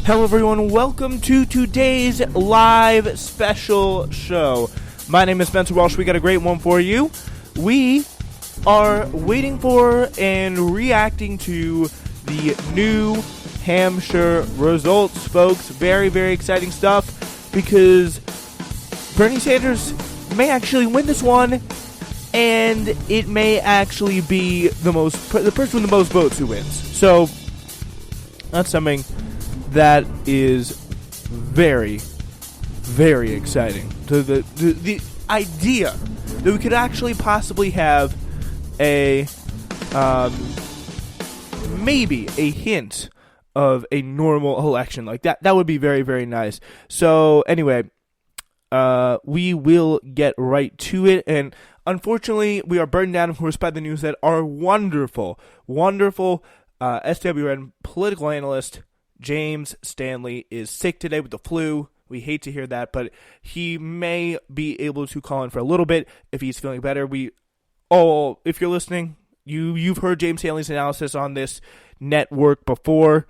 Hello everyone, welcome to today's live special show. My name is Spencer Walsh. We got a great one for you. We are waiting for and reacting to the New Hampshire results, folks. Very, very exciting stuff because Bernie Sanders may actually win this one, and it may actually be the person with the most votes who wins. So that's something that is very, very exciting. So the idea that we could actually possibly have a maybe a hint of a normal election like that would be very, very nice. So anyway, we will get right to it. And unfortunately, we are burdened down, of course, by the news that our wonderful SWN political analyst James Stanley is sick today with the flu. We hate to hear that, but he may be able to call in for a little bit if he's feeling better. If you're listening, you've heard James Stanley's analysis on this network before.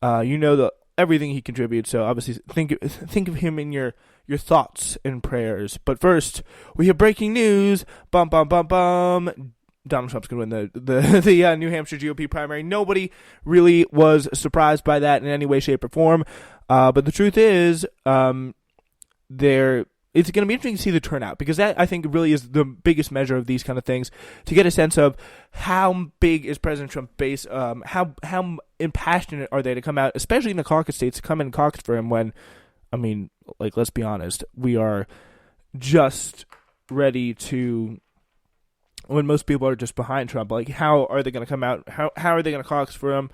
You know everything he contributes. So obviously, think of him in your thoughts and prayers. But first, we have breaking news. Bum bum bum bum. Donald Trump's going to win the New Hampshire GOP primary. Nobody really was surprised by that in any way, shape, or form. But the truth is, it's going to be interesting to see the turnout, because that, I think, really is the biggest measure of these kind of things, to get a sense of how big is President Trump's base, how impassionate are they to come out, especially in the caucus states, to come in and caucus for him when, let's be honest, we are just ready to... when most people are just behind Trump. How are they going to come out? How are they going to caucus for him?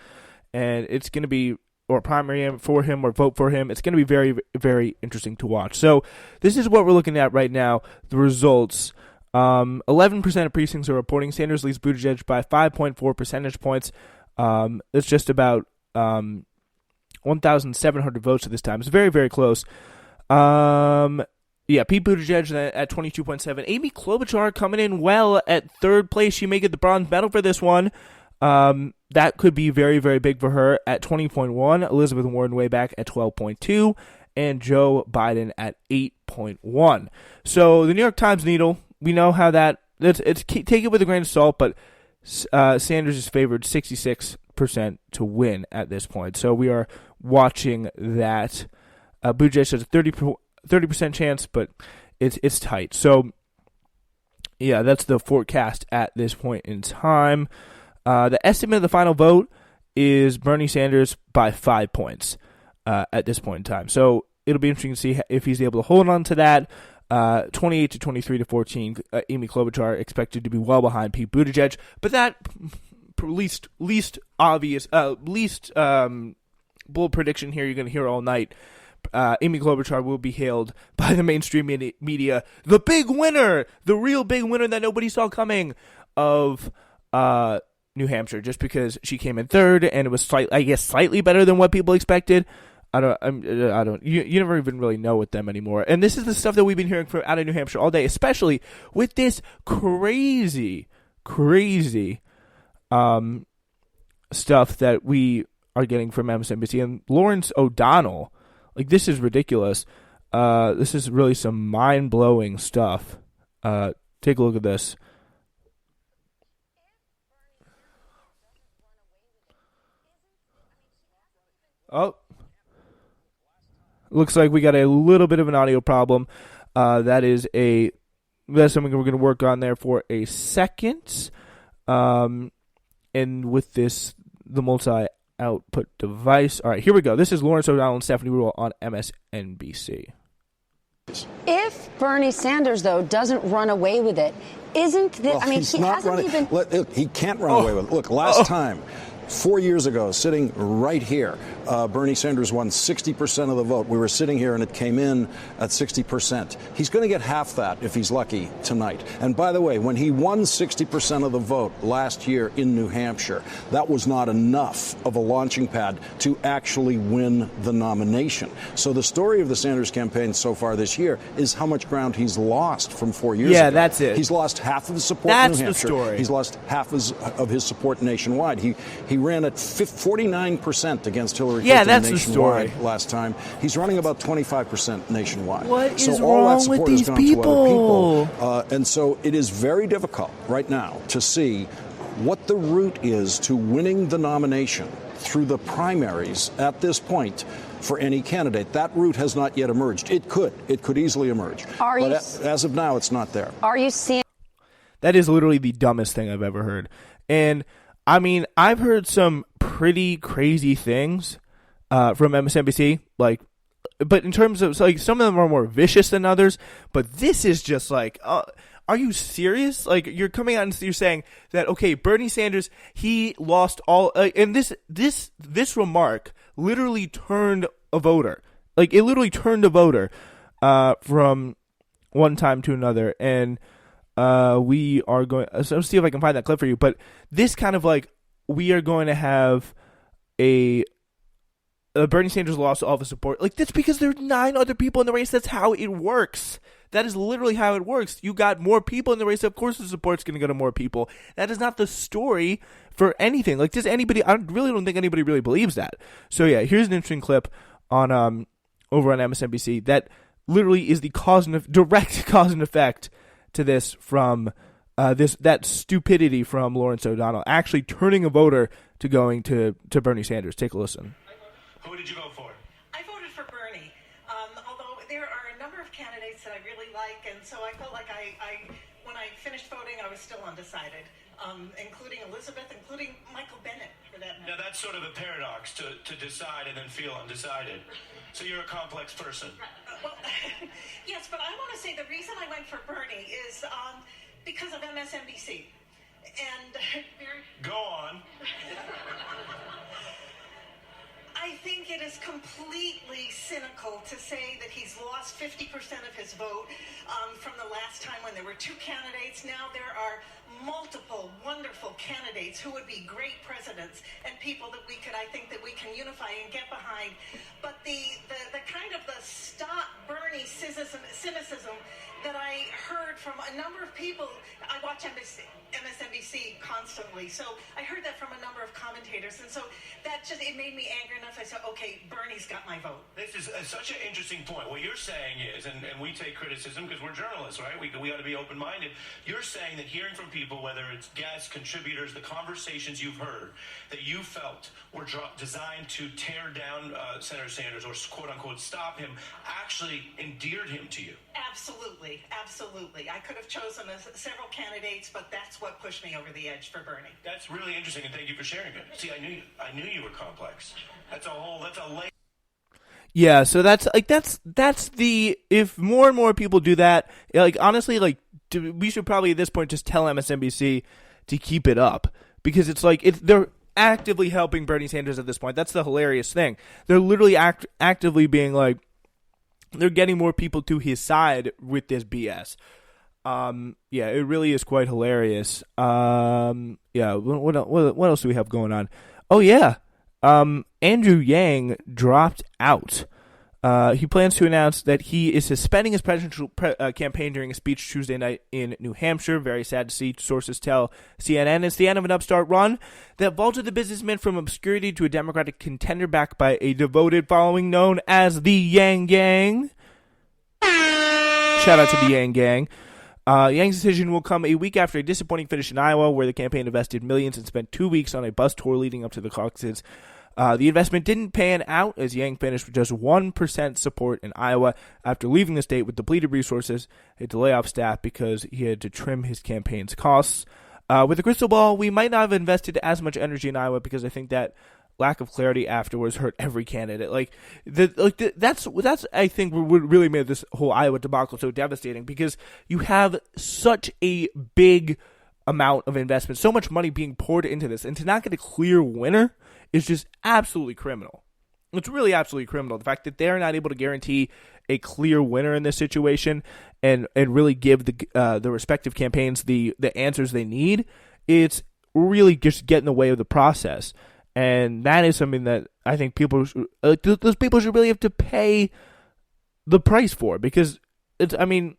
And it's going to be, or primary him for him, or vote for him. It's going to be very, very interesting to watch. So this is what we're looking at right now, the results. 11% of precincts are reporting Sanders leads Buttigieg by 5.4 percentage points. It's just about 1,700 votes at this time. It's very, very close. Yeah, Pete Buttigieg at 22.7. Amy Klobuchar coming in well at third place. She may get the bronze medal for this one. That could be very, very big for her at 20.1. Elizabeth Warren way back at 12.2. And Joe Biden at 8.1. So the New York Times needle, we know how that, take it with a grain of salt, but Sanders is favored 66% to win at this point. So we are watching that. Buttigieg has a 30% chance, but it's tight. So, yeah, that's the forecast at this point in time. The estimate of the final vote is Bernie Sanders by 5 points at this point in time. So it'll be interesting to see if he's able to hold on to that. 28 to 23 to 14. Amy Klobuchar expected to be well behind Pete Buttigieg, but that least obvious, bold prediction here you're going to hear all night. Amy Klobuchar will be hailed by the mainstream media, the big winner, the real big winner that nobody saw coming of New Hampshire, just because she came in third and it was slightly better than what people expected. I don't. You never even really know with them anymore. And this is the stuff that we've been hearing out of New Hampshire all day, especially with this crazy stuff that we are getting from MSNBC and Lawrence O'Donnell. This is ridiculous. This is really some mind-blowing stuff. Take a look at this. Oh. Looks like we got a little bit of an audio problem. That's something we're going to work on there for a second. And with this, the multi-output device. All right, here we go. This is Lawrence O'Donnell and Stephanie Ruhle on MSNBC. If Bernie Sanders, though, doesn't run away with it, isn't this... Well, he can't run away with it. Look, last time... 4 years ago, sitting right here, Bernie Sanders won 60% of the vote. We were sitting here and it came in at 60%. He's going to get half that if he's lucky tonight. And by the way, when he won 60% of the vote last year in New Hampshire, that was not enough of a launching pad to actually win the nomination. So the story of the Sanders campaign so far this year is how much ground he's lost from 4 years ago. Yeah, that's it. He's lost half of his support in New Hampshire. That's the story. He's lost half of his support nationwide. He ran at 49% against Hillary Yeah, hit that's the nationwide story. last time. He's running about 25% nationwide. What so is all wrong that support with has these gone people? to other people. And so it is very difficult right now to see what the route is to winning the nomination through the primaries at this point for any candidate. That route has not yet emerged. It could easily emerge. But as of now, it's not there. Are you seeing? That is literally the dumbest thing I've ever heard. And I mean, I've heard some pretty crazy things from MSNBC, but in terms of, like, some of them are more vicious than others, but this is just like, are you serious? Like, you're coming out and you're saying that, okay, Bernie Sanders, he lost all, and this remark literally turned a voter. Like, it literally turned a voter from one time to another, and we are going, so I'll see if I can find that clip for you, but this kind of, like, we are going to have Bernie Sanders lost all the support. Like, that's because there are 9 other people in the race. That's how it works. That is literally how it works. You got more people in the race. Of course the support's going to go to more people. That is not the story for anything. Like, I really don't think anybody really believes that. So, yeah, here's an interesting clip on over on MSNBC that literally is the direct cause and effect to this from that stupidity from Lawrence O'Donnell actually turning a voter to going to Bernie Sanders. Take a listen. Who did you vote for? I voted for Bernie, although there are a number of candidates that I really like, and so I felt like when I finished voting, I was still undecided, including Elizabeth, including Michael Bennett, for that matter. Now, that's sort of a paradox to decide and then feel undecided. So you're a complex person. Well, yes, but I want to say the reason I went for Bernie is because of MSNBC. And go on. I think it is completely cynical to say that he's lost 50% of his vote from the last time when there were 2 candidates. Now there are multiple wonderful candidates who would be great presidents and people that I think that we can unify and get behind. But the kind of the stop Bernie cynicism that I heard from a number of people, I watch MSNBC constantly, so I heard that from a number of commentators, and so it made me angry enough. I said, okay, Bernie's got my vote. This is such an interesting point. What you're saying is, and we take criticism because we're journalists, right? We ought to be open-minded. You're saying that hearing from people, whether it's guests, contributors, the conversations you've heard, that you felt were designed to tear down Senator Sanders or quote-unquote stop him, actually endeared him to you. Absolutely. I could have chosen several candidates, but that's what pushed me over the edge for Bernie. That's really interesting, and thank you for sharing it. See, I knew you were complex. That's a layer. Yeah, so that's the, if more and more people do that, like, honestly, like, we should probably at this point just tell MSNBC to keep it up, because it's like they're actively helping Bernie Sanders at this point. That's the hilarious thing. They're literally actively being like, they're getting more people to his side with this BS. Yeah, it really is quite hilarious. Yeah, what else do we have going on? Oh yeah, Andrew Yang dropped out. He plans to announce that he is suspending his presidential campaign during a speech Tuesday night in New Hampshire. Very sad to see. Sources tell CNN it's the end of an upstart run that vaulted the businessman from obscurity to a Democratic contender backed by a devoted following known as the Yang Gang. Shout out to the Yang Gang. Yang's decision will come a week after a disappointing finish in Iowa, where the campaign invested millions and spent 2 weeks on a bus tour leading up to the caucuses. The investment didn't pan out, as Yang finished with just 1% support in Iowa after leaving the state with depleted resources. He had to lay off staff because he had to trim his campaign's costs. With a crystal ball, we might not have invested as much energy in Iowa, because I think that lack of clarity afterwards hurt every candidate. That's I think what really made this whole Iowa debacle so devastating, because you have such a big amount of investment, so much money being poured into this, and to not get a clear winner is just absolutely criminal. It's really absolutely criminal. The fact that they're not able to guarantee a clear winner in this situation and really give the respective campaigns the answers they need, it's really just get in the way of the process. And that is something that I think those people should really have to pay the price for, because people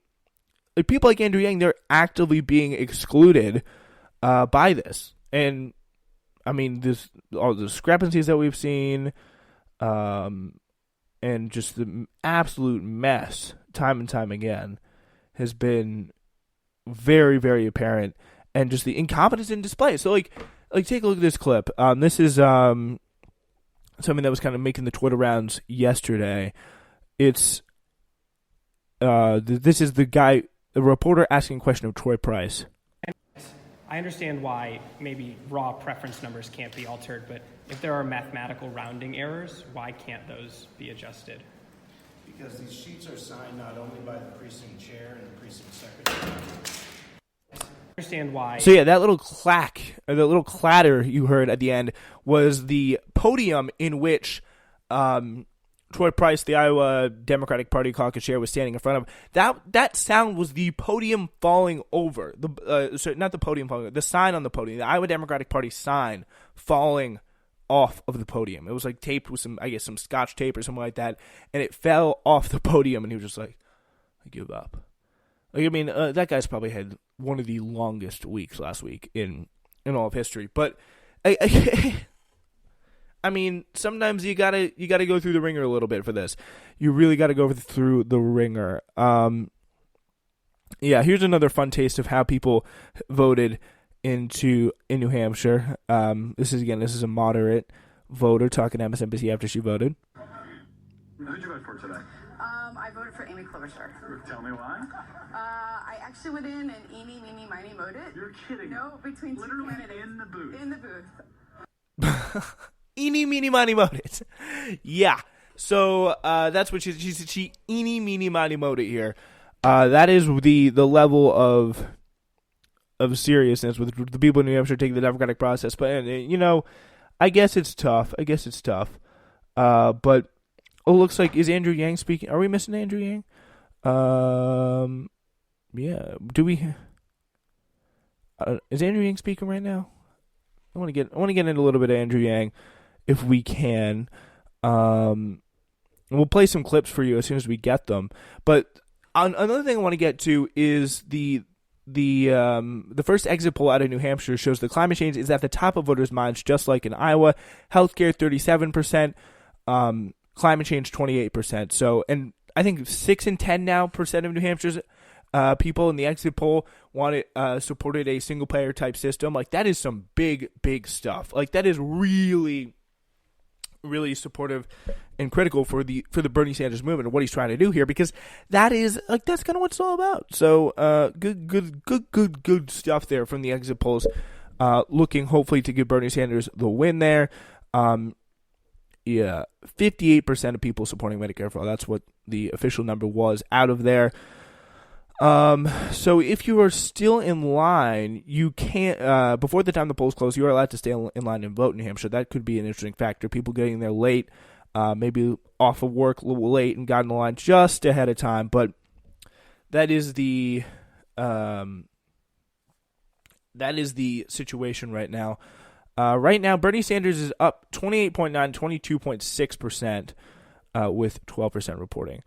like Andrew Yang, they're actively being excluded by this. And I mean, all the discrepancies that we've seen, and just the absolute mess, time and time again, has been very, very apparent, and just the incompetence in display. So, like take a look at this clip. This is something that was kind of making the Twitter rounds yesterday. It's this is the reporter asking a question of Troy Price. I understand why maybe raw preference numbers can't be altered, but if there are mathematical rounding errors, why can't those be adjusted? Because these sheets are signed not only by the precinct chair and the precinct secretary. I understand why. So yeah, that little clack, or the little clatter you heard at the end was the podium in which Troy Price, the Iowa Democratic Party caucus chair, was standing in front of. That sound was the podium falling over. Not the podium falling over, the sign on the podium, the Iowa Democratic Party sign falling off of the podium. It was like taped with some Scotch tape or something like that, and it fell off the podium, and he was just like, I give up. Like, I mean, that guy's probably had one of the longest weeks last week in all of history. But I mean, sometimes you gotta go through the ringer a little bit for this. You really gotta go through the ringer. Yeah, here's another fun taste of how people voted in New Hampshire. This is a moderate voter talking to MSNBC after she voted. Who did you vote for today? I voted for Amy Klobuchar. Tell me why. I actually went in and eeny, meeny, miny, mowed it. You're kidding. No, between literally two candidates. in the booth. In the booth. Eeny, meeny, miny, mowed it. Yeah. So that's what she eeny, meeny, miny, mowed it here. That is the level of seriousness with the people in New Hampshire taking the democratic process. But I guess it's tough. But it looks like, is Andrew Yang speaking? Are we missing Andrew Yang? Yeah. Do we? Is Andrew Yang speaking right now? I want to get into a little bit of Andrew Yang, if we can. And we'll play some clips for you as soon as we get them. But another thing I want to get to is the first exit poll out of New Hampshire shows that climate change is at the top of voters' minds, just like in Iowa. Healthcare 37%, climate change 28%. So, and I think 6 in 10 now % of New Hampshire's people in the exit poll supported a single payer type system. Like, that is some big stuff. Like, that is really, really supportive and critical for the Bernie Sanders movement and what he's trying to do here, because that's kind of what it's all about. So good stuff there from the exit polls, looking hopefully to give Bernie Sanders the win there. 58% of people supporting Medicare for all. That's what the official number was out of there. So if you are still in line, you can't, before the time the polls close, you are allowed to stay in line and vote in New Hampshire. That could be an interesting factor. People getting there late, maybe off of work a little late and got in the line just ahead of time. But that is the situation right now. Right now, Bernie Sanders is up 28.9, 22.6%, with 12% reporting.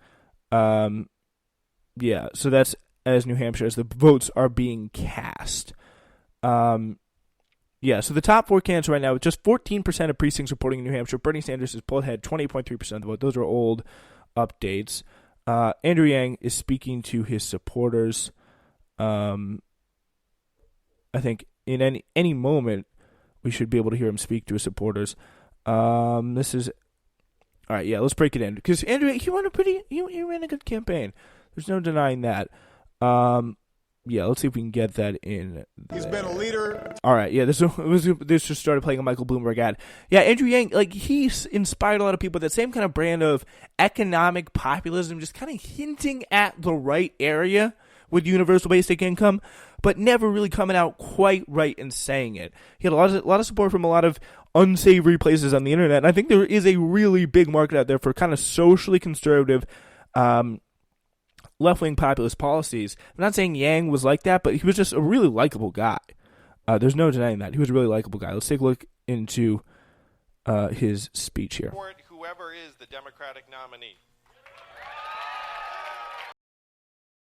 Yeah, so that's as New Hampshire, as the votes are being cast. Yeah, so the top 4 candidates right now, with just 14% of precincts reporting in New Hampshire. Bernie Sanders is pulled ahead, 20.3% of the vote. Those are old updates. Andrew Yang is speaking to his supporters. I think in any moment we should be able to hear him speak to his supporters. This is all right. Yeah, let's break it in, because Andrew, he ran a good campaign. There's no denying that. Yeah, let's see if we can get that in there. He's been a leader. All right, yeah, this just started playing a Michael Bloomberg ad. Yeah, Andrew Yang, like, he's inspired a lot of people with that same kind of brand of economic populism, just kind of hinting at the right area with universal basic income, but never really coming out quite right and saying it. He had a lot of support from a lot of unsavory places on the internet, and I think there is a really big market out there for kind of socially conservative, left-wing populist policies. I'm not saying Yang was like that, but he was just a really likable guy. There's no denying that. He was a really likable guy. Let's take a look into his speech here. Whoever is the Democratic nominee.